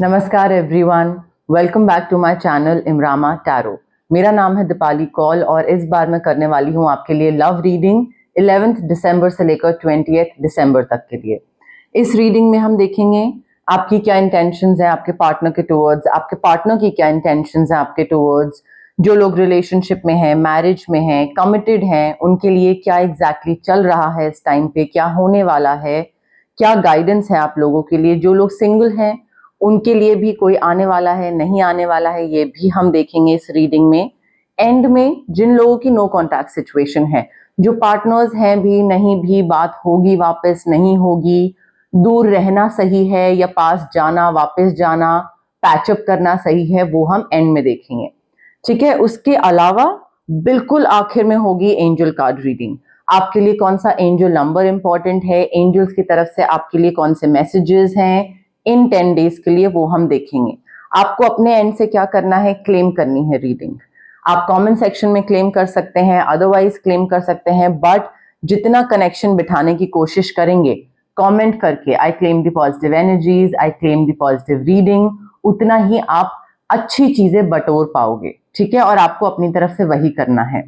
नमस्कार everyone, welcome back to my channel इमरामा tarot. मेरा नाम है दीपाली कौल और इस बार मैं करने वाली हूँ आपके लिए लव रीडिंग 11 दिसंबर से लेकर 20 दिसंबर तक के लिए। इस रीडिंग में हम देखेंगे आपकी क्या इंटेंशंस हैं आपके पार्टनर के टुवर्ड्स, आपके पार्टनर की क्या इंटेंशंस हैं आपके टुवर्ड्स, जो लोग रिलेशनशिप में हैं, मैरिज में हैं, कमिटेड हैं, उनके लिए क्या एग्जैक्टली चल रहा है इस टाइम पे, क्या होने वाला है, क्या गाइडेंस है आप लोगों के लिए। जो लोग सिंगल हैं उनके लिए भी कोई आने वाला है, नहीं आने वाला है, ये भी हम देखेंगे इस रीडिंग में। एंड में जिन लोगों की नो कॉन्टैक्ट सिचुएशन है, जो पार्टनर्स हैं भी, नहीं भी, बात होगी वापस नहीं होगी, दूर रहना सही है या पास जाना, वापस जाना, पैचअप करना सही है, वो हम एंड में देखेंगे। ठीक है, उसके अलावा बिल्कुल आखिर में होगी एंजल कार्ड रीडिंग। आपके लिए कौन सा एंजल नंबर इंपॉर्टेंट है, एंजल्स की तरफ से आपके लिए कौन से मैसेजेस हैं इन 10 डेज के लिए, वो हम देखेंगे। आपको अपने एंड से क्या करना है, क्लेम करनी है रीडिंग। आप कमेंट सेक्शन में क्लेम कर सकते हैं, अदरवाइज क्लेम कर सकते हैं, बट जितना कनेक्शन बिठाने की कोशिश करेंगे कमेंट करके, I claim the positive energies, I claim the positive reading, उतना ही आप अच्छी चीजें बटोर पाओगे। ठीक है, और आपको अपनी तरफ से वही करना है।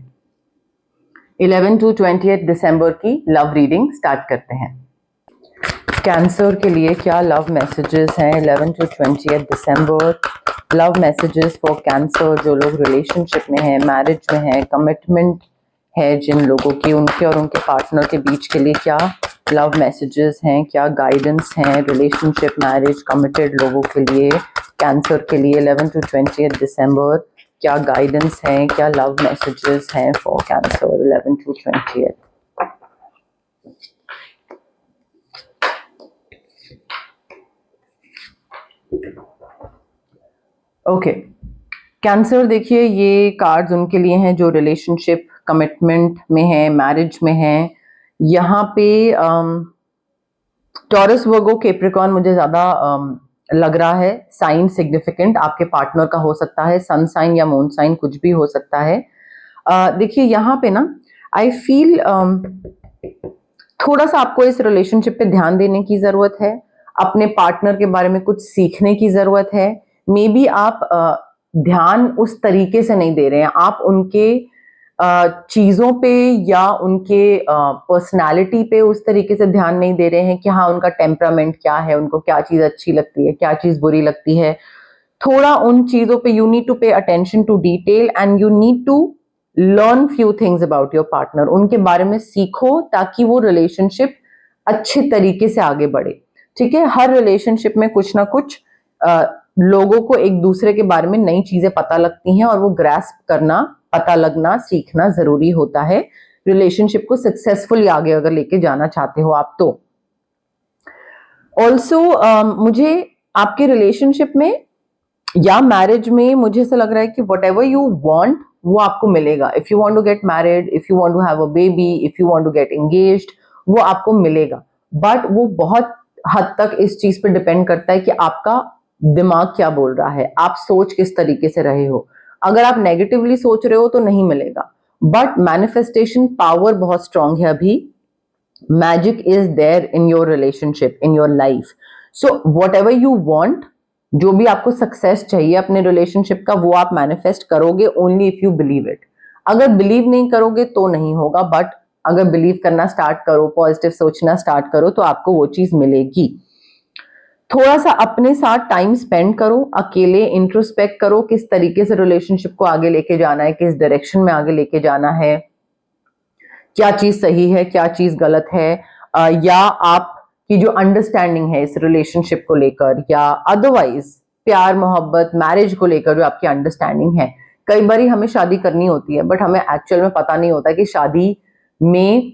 11 to 20 दिसंबर की लव रीडिंग स्टार्ट करते हैं। कैंसर के लिए क्या लव मैसेजेस हैं 11 to 20 December. Love messages for cancer, जो लोग रिलेशनशिप में हैं, मैरिज में हैं, कमिटमेंट है जिन लोगों की, उनके और उनके पार्टनर के बीच के लिए क्या लव मैसेजेस हैं, क्या गाइडेंस हैं रिलेशनशिप, मैरिज, कमिटेड लोगों के लिए। कैंसर के लिए 11 to 20 दिसंबर क्या गाइडेंस हैं, क्या लव मैसेजेस हैं for cancer 11 to 20। Okay, cancer देखिए, ये कार्ड्स उनके लिए हैं जो रिलेशनशिप, कमिटमेंट में हैं, मैरिज में हैं। यहाँ पे टॉरस, वर्गो, कैप्रिकॉर्न मुझे ज्यादा लग रहा है साइन सिग्निफिकेंट आपके पार्टनर का हो सकता है, सन साइन या मून साइन कुछ भी हो सकता है। देखिए यहाँ पे ना आई फील थोड़ा सा आपको इस रिलेशनशिप पे ध्यान देने की जरूरत है, अपने पार्टनर के बारे में कुछ सीखने की जरूरत है। मे बी आप ध्यान उस तरीके से नहीं दे रहे हैं, आप उनके चीजों पे या उनके पर्सनालिटी पे उस तरीके से ध्यान नहीं दे रहे हैं कि हाँ उनका टेम्परामेंट क्या है, उनको क्या चीज अच्छी लगती है, क्या चीज बुरी लगती है। थोड़ा उन चीजों पे you need to pay attention to detail and you need to learn few things about your partner. उनके बारे में सीखो ताकि वो रिलेशनशिप अच्छे तरीके से आगे बढ़े। ठीक है, हर रिलेशनशिप में कुछ ना कुछ लोगों को एक दूसरे के बारे में नई चीजें पता लगती हैं और वो ग्रास्प करना, पता लगना, सीखना जरूरी होता है रिलेशनशिप को सक्सेसफुली आगे अगर लेके जाना चाहते हो आप तो। ऑल्सो मुझे आपके रिलेशनशिप में या मैरिज में मुझे ऐसा लग रहा है कि वट एवर यू वॉन्ट वो आपको मिलेगा। If you want to get married, if you want to have a baby, if you want to get engaged, वो आपको मिलेगा। बट वो बहुत हद तक इस चीज पे डिपेंड करता है कि आपका दिमाग क्या बोल रहा है, आप सोच किस तरीके से रहे हो। अगर आप नेगेटिवली सोच रहे हो तो नहीं मिलेगा, बट मैनिफेस्टेशन पावर बहुत स्ट्रांग है अभी। Magic is there in your relationship, in your life. So whatever you want, जो भी आपको सक्सेस चाहिए अपने रिलेशनशिप का, वो आप मैनिफेस्ट करोगे only if you believe it. अगर बिलीव नहीं करोगे तो नहीं होगा, बट अगर बिलीव करना स्टार्ट करो, पॉजिटिव सोचना स्टार्ट करो, तो आपको वो चीज मिलेगी। थोड़ा सा अपने साथ टाइम स्पेंड करो, अकेले इंट्रोस्पेक्ट करो, किस तरीके से रिलेशनशिप को आगे लेके जाना है, किस डायरेक्शन में आगे लेके जाना है, क्या चीज सही है, क्या चीज गलत है, या आपकी जो अंडरस्टैंडिंग है इस रिलेशनशिप को लेकर, या अदरवाइज प्यार, मोहब्बत, मैरिज को लेकर जो आपकी अंडरस्टैंडिंग है। कई बार हमें शादी करनी होती है बट हमें एक्चुअल में पता नहीं होता कि शादी में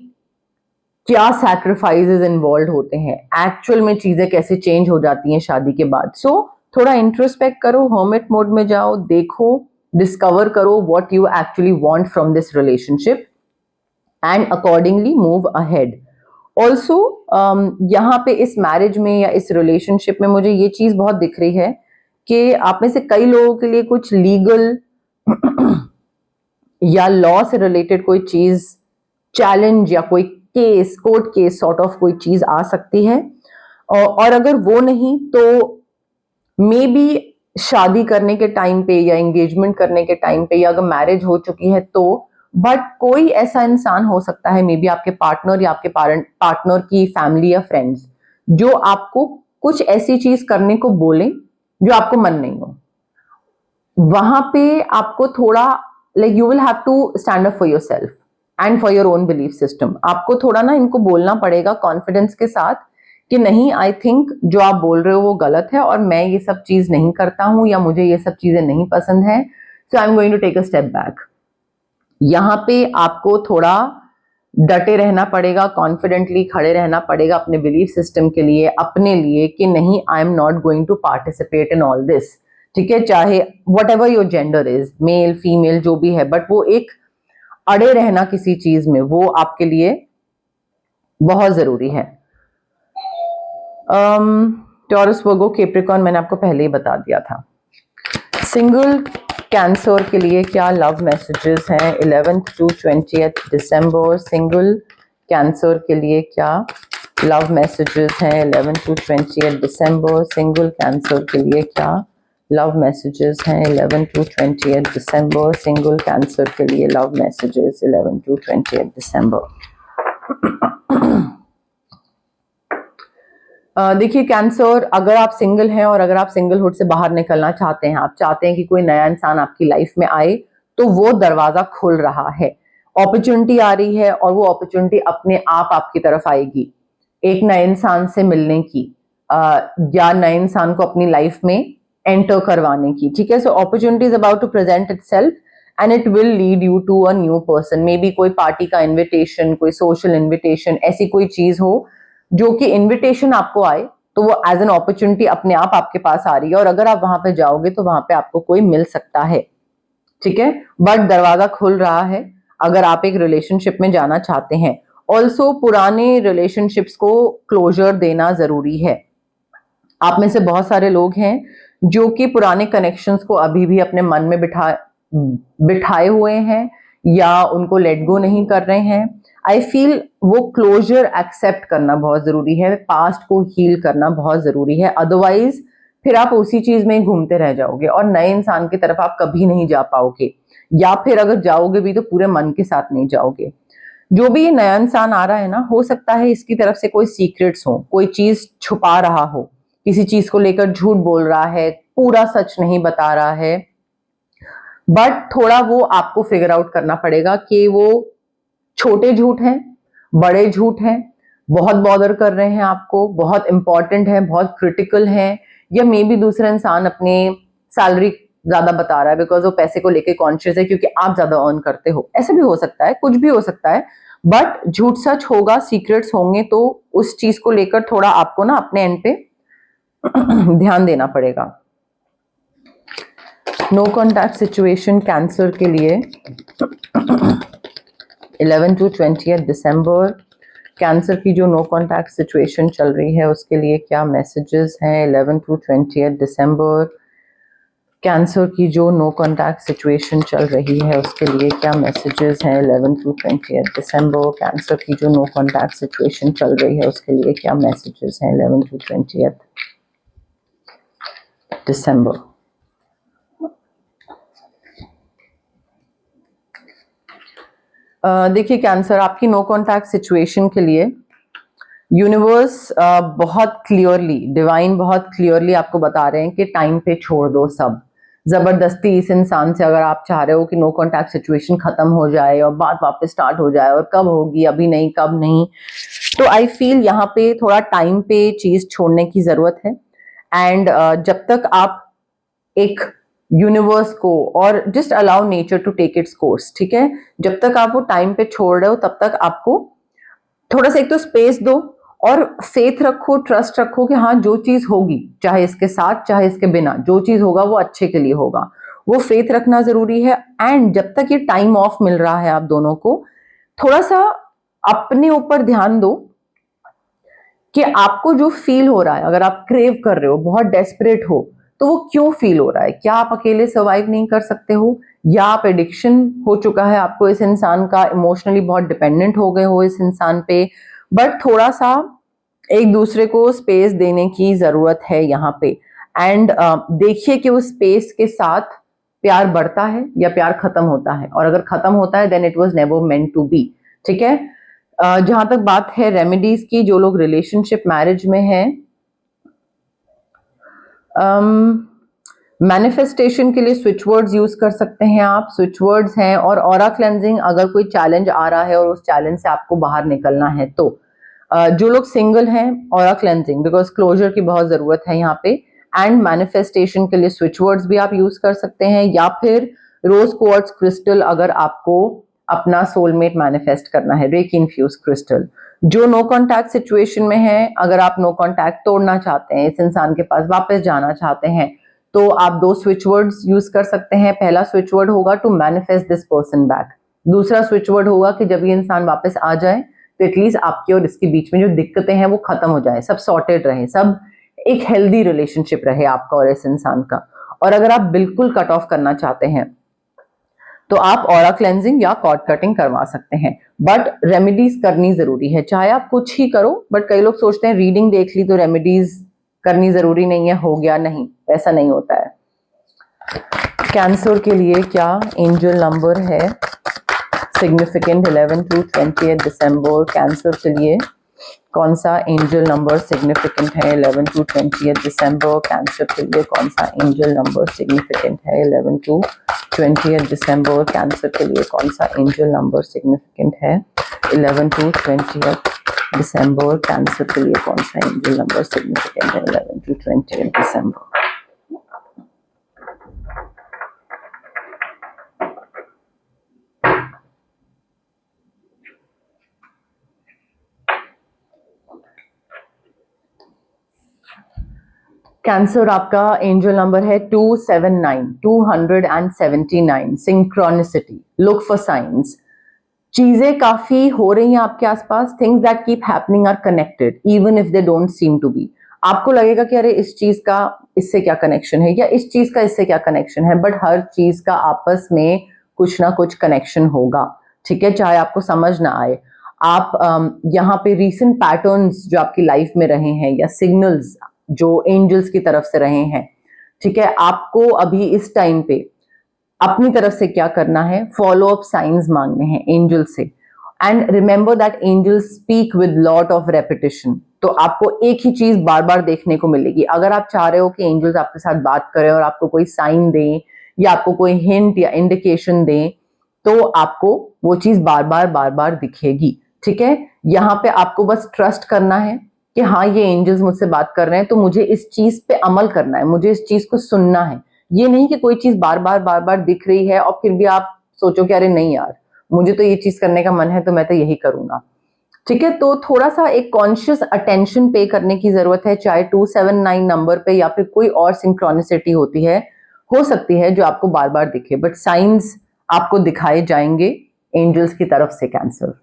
क्या सैक्रिफाइसेस इन्वॉल्व होते हैं, एक्चुअल में चीजें कैसे चेंज हो जाती हैं शादी के बाद। सो थोड़ा इंट्रोस्पेक्ट करो, हर्मिट मोड में जाओ, देखो, डिस्कवर करो what you actually want from this relationship and accordingly move ahead. Also यहाँ पे इस मैरिज में या इस रिलेशनशिप में मुझे ये चीज बहुत दिख रही है कि आप में से कई लोगों के लिए कुछ लीगल या लॉ से रिलेटेड कोई चीज, चैलेंज या कोई case, court case sort of कोई चीज आ सकती है। और अगर वो नहीं तो मे बी शादी करने के टाइम पे या एंगेजमेंट करने के टाइम पे या अगर मैरिज हो चुकी है तो, बट कोई ऐसा इंसान हो सकता है मे बी आपके पार्टनर या आपके पार्टनर की फैमिली या फ्रेंड्स जो आपको कुछ ऐसी चीज करने को बोले जो आपको मन नहीं हो। वहां पे आपको थोड़ा like you will have to stand up for yourself and for your own belief system. आपको थोड़ा ना इनको बोलना पड़ेगा कॉन्फिडेंस के साथ कि नहीं, आई थिंक जो आप बोल रहे हो वो गलत है और मैं ये सब चीज नहीं करता हूं या मुझे ये सब चीजें नहीं पसंद है, so I am going to take a step back. यहाँ पे आपको थोड़ा डटे रहना पड़ेगा, कॉन्फिडेंटली खड़े रहना पड़ेगा अपने बिलीफ सिस्टम के लिए, अपने लिए, कि नहीं, I am not going to participate in all this. ठीक है, चाहे whatever your gender is, male female जो भी है, बट वो एक अड़े रहना किसी चीज में वो आपके लिए बहुत जरूरी है। टॉरस वर्गो कैप्रिकॉर्न मैंने आपको पहले ही बता दिया था। सिंगल कैंसर के लिए क्या लव मैसेजेस हैं 11th to 20th December? Single cancer के लिए क्या लव मैसेजेस हैं 11th to 20th December? Single cancer के लिए क्या लव मैसेजेस हैं 11th to 20th December? Single cancer के लिए love messages 11th to 20th दिसंबर। देखिए कैंसर, अगर आप सिंगल हैं और अगर आप सिंगलहुड से बाहर निकलना चाहते हैं, आप चाहते हैं कि कोई नया इंसान आपकी लाइफ में आए, तो वो दरवाजा खुल रहा है, अपॉर्चुनिटी आ रही है और वो अपॉर्चुनिटी अपने आप आपकी तरफ आएगी एक नए इंसान से मिलने की या नए इंसान को अपनी लाइफ में एंटर करवाने की। ठीक है, so opportunity is about to present itself and it will lead you to a new person. Maybe कोई पार्टी का इन्विटेशन, कोई सोशल इन्विटेशन, ऐसी कोई चीज हो जो कि इनविटेशन आपको आए तो वो एज एन अपॉर्चुनिटी अपने आप आपके पास आ रही है और अगर आप वहां पे जाओगे तो वहां पे आपको कोई मिल सकता है। ठीक है, बट दरवाजा खुल रहा है अगर आप एक रिलेशनशिप में जाना चाहते हैं। ऑल्सो पुराने रिलेशनशिप्स को क्लोजर देना जरूरी है। आप में से बहुत सारे लोग हैं जो कि पुराने कनेक्शंस को अभी भी अपने मन में बिठाए हुए हैं या उनको लेट गो नहीं कर रहे हैं। आई फील वो क्लोजर एक्सेप्ट करना बहुत जरूरी है, पास्ट को हील करना बहुत जरूरी है, अदरवाइज फिर आप उसी चीज में घूमते रह जाओगे और नए इंसान की तरफ आप कभी नहीं जा पाओगे, या फिर अगर जाओगे भी तो पूरे मन के साथ नहीं जाओगे। जो भी ये नया इंसान आ रहा है ना, हो सकता है इसकी तरफ से कोई सीक्रेट्स हो, कोई चीज छुपा रहा हो, किसी चीज को लेकर झूठ बोल रहा है, पूरा सच नहीं बता रहा है, बट थोड़ा वो आपको फिगर आउट करना पड़ेगा कि वो छोटे झूठ हैं, बड़े झूठ हैं, बहुत बॉदर कर रहे हैं आपको, बहुत इंपॉर्टेंट है, बहुत क्रिटिकल है, या मे बी दूसरा इंसान अपने सैलरी ज्यादा बता रहा है बिकॉज वो पैसे को लेके कॉन्शियस है क्योंकि आप ज्यादा अर्न करते हो। ऐसा भी हो सकता है, कुछ भी हो सकता है, बट झूठ सच होगा, सीक्रेट्स होंगे, तो उस चीज को लेकर थोड़ा आपको ना अपने एंड पे ध्यान देना पड़ेगा। नो कॉन्टैक्ट सिचुएशन कैंसर के लिए 11 to 20th दिसंबर, कैंसर की जो नो कॉन्टैक्ट सिचुएशन चल रही है उसके लिए क्या मैसेजेस हैं 11 to 20th दिसंबर? कैंसर की जो नो कॉन्टैक्ट सिचुएशन चल रही है उसके लिए क्या मैसेजेस हैं 11 to 20th दिसंबर? कैंसर की जो नो कॉन्टैक्ट सिचुएशन चल रही है उसके लिए क्या मैसेजेस हैं 11 to 20th दिसंबर? देखिए कैंसर, आपकी नो कॉन्टैक्ट सिचुएशन के लिए यूनिवर्स बहुत क्लियरली, डिवाइन बहुत क्लियरली आपको बता रहे हैं कि टाइम पे छोड़ दो सब। जबरदस्ती इस इंसान से अगर आप चाह रहे हो कि नो कॉन्टैक्ट सिचुएशन खत्म हो जाए और बात वापस स्टार्ट हो जाए, और कब होगी, अभी नहीं, कब नहीं, तो आई फील यहाँ पे थोड़ा टाइम पे चीज छोड़ने की जरूरत है। एंड जब तक आप एक यूनिवर्स को और just allow nature to take its course, ठीक है, जब तक आप वो टाइम पे छोड़ रहे हो तब तक आपको थोड़ा सा एक तो स्पेस दो और फेथ रखो, ट्रस्ट रखो कि हाँ जो चीज होगी, चाहे इसके साथ चाहे इसके बिना, जो चीज होगा वो अच्छे के लिए होगा, वो फेथ रखना जरूरी है। एंड जब तक ये टाइम ऑफ मिल रहा है आप दोनों को, थोड़ा सा अपने ऊपर ध्यान दो कि आपको जो फील हो रहा है, अगर आप क्रेव कर रहे हो, बहुत डेस्परेट हो, तो वो क्यों फील हो रहा है? क्या आप अकेले सर्वाइव नहीं कर सकते हो, या आप एडिक्शन हो चुका है आपको इस इंसान का, इमोशनली बहुत डिपेंडेंट हो गए हो इस इंसान पे? बट थोड़ा सा एक दूसरे को स्पेस देने की जरूरत है यहाँ पे। एंड देखिए कि उस स्पेस के साथ प्यार बढ़ता है या प्यार खत्म होता है, और अगर खत्म होता है then it was never meant to be. ठीक है। जहां तक बात है रेमेडीज की, जो लोग रिलेशनशिप मैरिज में हैं, मैनिफेस्टेशन के लिए स्विच वर्ड्स यूज कर सकते हैं आप। स्विच वर्ड्स हैं, और ऑरा क्लेंजिंग, अगर कोई चैलेंज आ रहा है और उस चैलेंज से आपको बाहर निकलना है तो जो लोग सिंगल हैं, ऑरा क्लेंजिंग, बिकॉज क्लोजर की बहुत जरूरत है यहाँ पे। एंड मैनिफेस्टेशन के लिए स्विच वर्ड्स भी आप यूज कर सकते हैं, या फिर रोज क्वार्ट्ज क्रिस्टल, अगर आपको अपना सोलमेट मैनिफेस्ट करना है, रेकी इन्फ्यूज क्रिस्टल। जो नो कॉन्टैक्ट सिचुएशन में है, अगर आप नो कॉन्टैक्ट तोड़ना चाहते हैं, इस इंसान के पास वापस जाना चाहते हैं, तो आप 2 स्विच वर्ड्स यूज कर सकते हैं। पहला स्विच वर्ड होगा to manifest this person back. दूसरा स्विच वर्ड होगा कि जब ये इंसान वापस आ जाए तो एटलीस्ट आपकी और इसके बीच में जो दिक्कतें हैं वो खत्म हो जाए, सब सॉर्टेड रहे, सब एक हेल्दी रिलेशनशिप रहे आपका और इस इंसान का। और अगर आप बिल्कुल कट ऑफ करना चाहते हैं तो आप ऑरा क्लेंजिंग या कॉर्ड कटिंग करवा सकते हैं, बट रेमेडीज करनी जरूरी है, चाहे आप कुछ ही करो। बट कई लोग सोचते हैं रीडिंग देख ली तो रेमेडीज करनी जरूरी नहीं है, हो गया, नहीं, ऐसा नहीं होता है। कैंसर के लिए क्या एंजल नंबर है सिग्निफिकेंट 11 टू 20 दिसंबर? कैंसर के लिए कौन सा एंजल नंबर सिग्निफिकेंट है 11 टू 20 दिसंबर? कैंसर के लिए कौन सा एंजल नंबर सिग्निफिकेंट है 11 टू 20 दिसंबर? कैंसर के लिए कौन सा एंजल नंबर सिग्निफिकेंट है 11 टू 20 दिसंबर? कैंसर के लिए कौन सा एंजल नंबर सिग्निफिकेंट है 11 टू 20 दिसंबर? कैंसर, आपका एंजल नंबर है 279, 279, सिंक्रोनिसिटी। Look for science. चीजें काफी हो रही हैं आपके आसपास, things that keep happening are connected even if they don't seem to be. आपको लगेगा कि अरे इस चीज का इससे क्या कनेक्शन है, या इस चीज का इससे क्या कनेक्शन है, बट हर चीज का आपस में कुछ ना कुछ कनेक्शन होगा। ठीक है, चाहे आपको समझ ना आए। आप यहाँ पे रीसेंट पैटर्न्स जो आपकी लाइफ में रहे हैं, या सिग्नल्स जो एंजल्स की तरफ से रहे हैं, ठीक है, आपको अभी इस टाइम पे अपनी तरफ से क्या करना है, फॉलो अप साइंस मांगने हैं एंजल से। And remember that angels speak with lot of repetition. तो आपको एक ही चीज बार बार देखने को मिलेगी। अगर आप चाह रहे हो कि एंजल्स आपके साथ बात करें और आपको कोई साइन दें या आपको कोई हिंट या इंडिकेशन दें, तो आपको वो चीज बार बार दिखेगी। ठीक है, यहाँ पे आपको बस ट्रस्ट करना है कि हाँ, ये एंजल्स मुझसे बात कर रहे हैं, तो मुझे इस चीज पे अमल करना है, मुझे इस चीज को सुनना है। ये नहीं कि कोई चीज बार बार दिख रही है और फिर भी आप सोचो कि अरे नहीं यार, मुझे तो ये चीज करने का मन है तो मैं तो यही करूंगा। ठीक है, तो थोड़ा सा एक कॉन्शियस अटेंशन पे करने की जरूरत है, चाहे 279 नंबर पे या फिर कोई और सिंक्रोनिसिटी होती है, हो सकती है जो आपको बार बार दिखे, बट साइंस आपको दिखाए जाएंगे एंजल्स की तरफ से। कैंसर,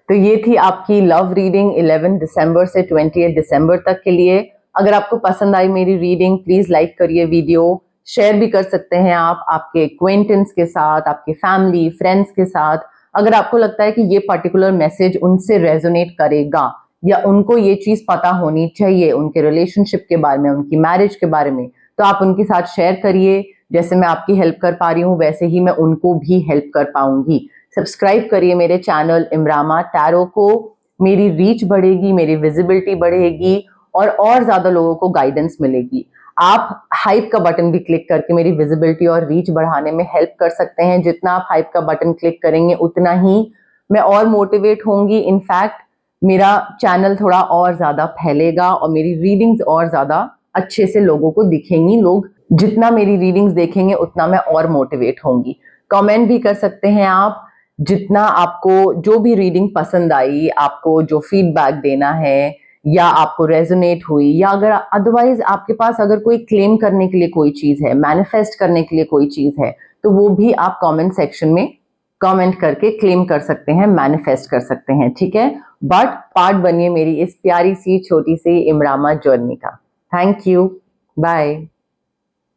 तो ये थी आपकी लव रीडिंग 11 दिसंबर से 28 दिसंबर तक के लिए। अगर आपको पसंद आई मेरी रीडिंग, प्लीज लाइक करिए वीडियो, शेयर भी कर सकते हैं आप आपके एक्वेंटेंस के साथ, आपके फैमिली फ्रेंड्स के साथ। अगर आपको लगता है कि ये पर्टिकुलर मैसेज उनसे रेजोनेट करेगा या उनको ये चीज पता होनी चाहिए उनके रिलेशनशिप के बारे में, उनकी मैरिज के बारे में, तो आप उनके साथ शेयर करिए। जैसे मैं आपकी हेल्प कर पा रही हूँ वैसे ही मैं उनको भी हेल्प कर पाऊंगी। सब्सक्राइब करिए मेरे चैनल इमरामा टैरो को, मेरी रीच बढ़ेगी, मेरी विजिबिलिटी बढ़ेगी और ज्यादा लोगों को गाइडेंस मिलेगी। आप हाइप का बटन भी क्लिक करके मेरी विजिबिलिटी और रीच बढ़ाने में हेल्प कर सकते हैं। जितना आप हाइप का बटन क्लिक करेंगे उतना ही मैं और मोटिवेट होंगी। इनफैक्ट मेरा चैनल थोड़ा और ज्यादा फैलेगा और मेरी रीडिंग्स और ज्यादा अच्छे से लोगों को दिखेंगी। लोग जितना मेरी रीडिंग्स देखेंगे उतना मैं और मोटिवेट होंगी। कमेंट भी कर सकते हैं आप, जितना आपको जो भी रीडिंग पसंद आई, आपको जो फीडबैक देना है या आपको रेजोनेट हुई, या अगर अदरवाइज आपके पास अगर कोई क्लेम करने के लिए कोई चीज है, मैनिफेस्ट करने के लिए कोई चीज है, तो वो भी आप कमेंट सेक्शन में कमेंट करके क्लेम कर सकते हैं, मैनिफेस्ट कर सकते हैं। ठीक है, बट पार्ट बनिए मेरी इस प्यारी सी छोटी सी इमरामा जर्नी का। Thank you, bye.